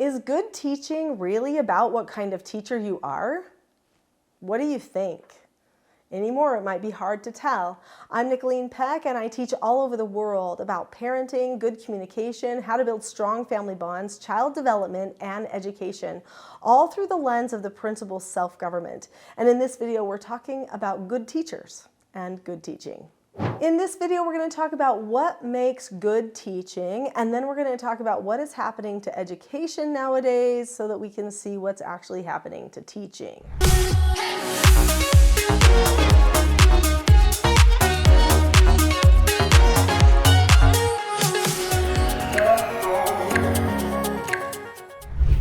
Is good teaching really about what kind of teacher you are? What do you think? Anymore, it might be hard to tell. I'm Nicholeen Peck, and I teach all over the world about parenting, good communication, how to build strong family bonds, child development, and education, all through the lens of the principle self-government. And in this video, we're talking about good teachers and good teaching. In this video, we're going to talk about what makes good teaching, and then we're going to talk about what is happening to education nowadays so that we can see what's actually happening to teaching.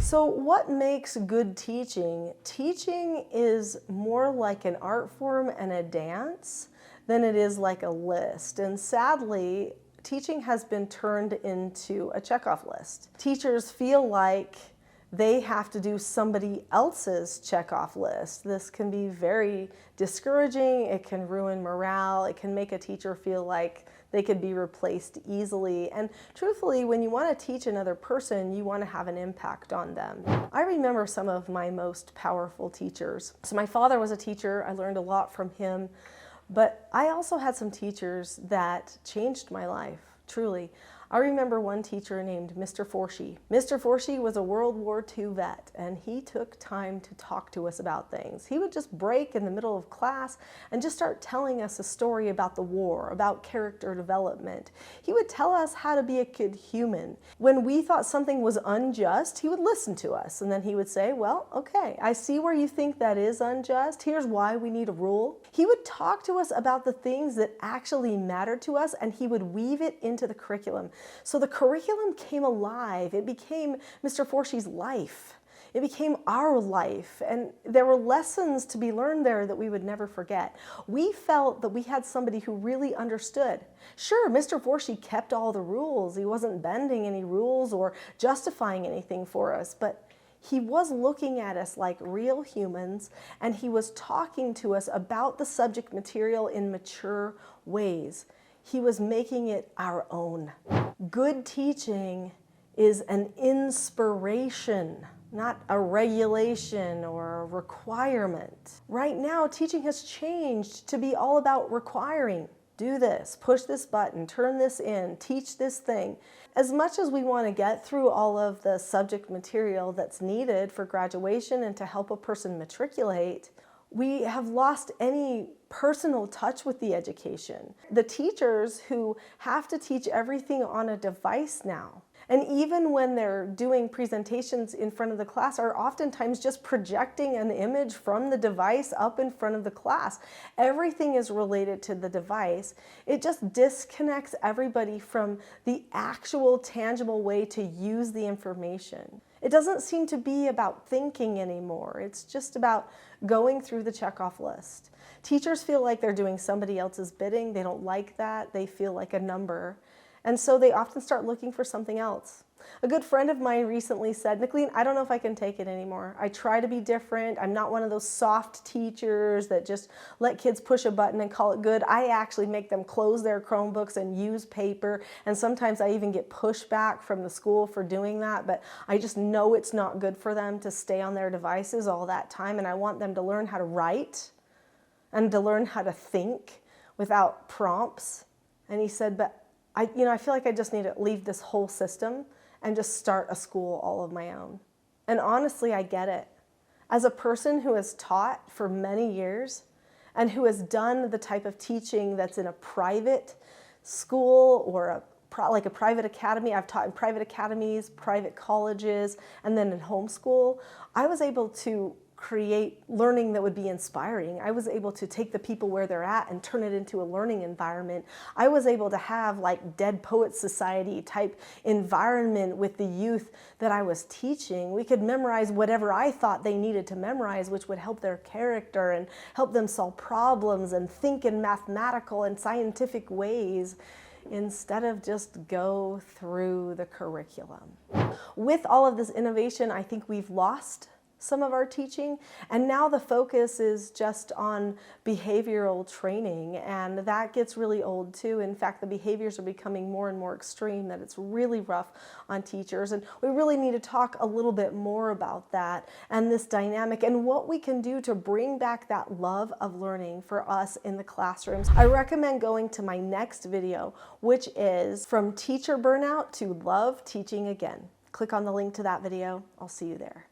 So what makes good teaching? Teaching is more like an art form and a dance than it is like a list. And sadly, teaching has been turned into a checkoff list. Teachers feel like they have to do somebody else's checkoff list. This can be very discouraging. It can ruin morale. It can make a teacher feel like they could be replaced easily. And truthfully, when you want to teach another person, you want to have an impact on them. I remember some of my most powerful teachers. So my father was a teacher. I learned a lot from him. But I also had some teachers that changed my life, truly. I remember one teacher named Mr. Forshee. Mr. Forshee was a World War II vet, and he took time to talk to us about things. He would just break in the middle of class and just start telling us a story about the war, about character development. He would tell us how to be a good human. When we thought something was unjust, he would listen to us, and then he would say, well, okay, I see where you think that is unjust. Here's why we need a rule. He would talk to us about the things that actually mattered to us, and he would weave it into the curriculum. So the curriculum came alive. It became Mr. Forshee's life. It became our life. And there were lessons to be learned there that we would never forget. We felt that we had somebody who really understood. Sure, Mr. Forshee kept all the rules. He wasn't bending any rules or justifying anything for us, but he was looking at us like real humans, and he was talking to us about the subject material in mature ways. He was making it our own. Good teaching is an inspiration, not a regulation or a requirement. Right now, teaching has changed to be all about requiring. Do this, push this button, turn this in, teach this thing. As much as we want to get through all of the subject material that's needed for graduation and to help a person matriculate, we have lost any personal touch with the education. The teachers who have to teach everything on a device now, and even when they're doing presentations in front of the class, are oftentimes just projecting an image from the device up in front of the class. Everything is related to the device. It just disconnects everybody from the actual tangible way to use the information. It doesn't seem to be about thinking anymore. It's just about going through the checkoff list. Teachers feel like they're doing somebody else's bidding. They don't like that. They feel like a number. And so they often start looking for something else. A good friend of mine recently said, Nicholeen, I don't know if I can take it anymore. I try to be different. I'm not one of those soft teachers that just let kids push a button and call it good. I actually make them close their Chromebooks and use paper. And sometimes I even get pushback from the school for doing that. But I just know it's not good for them to stay on their devices all that time. And I want them to learn how to write and to learn how to think without prompts. And he said, but I feel like I just need to leave this whole system and just start a school all of my own. And honestly, I get it. As a person who has taught for many years and who has done the type of teaching that's in a private school or like a private academy, I've taught in private academies, private colleges, and then in homeschool, I was able to create learning that would be inspiring. I was able to take the people where they're at and turn it into a learning environment. I was able to have like Dead Poets Society type environment with the youth that I was teaching. We could memorize whatever I thought they needed to memorize, which would help their character and help them solve problems and think in mathematical and scientific ways, instead of just go through the curriculum. With all of this innovation, I think we've lost some of our teaching, and now the focus is just on behavioral training, and that gets really old too. In fact, the behaviors are becoming more and more extreme, that it's really rough on teachers, and we really need to talk a little bit more about that and this dynamic and what we can do to bring back that love of learning for us in the classrooms. I recommend going to my next video, which is From Teacher Burnout to Love Teaching Again. Click on the link to that video. I'll see you there.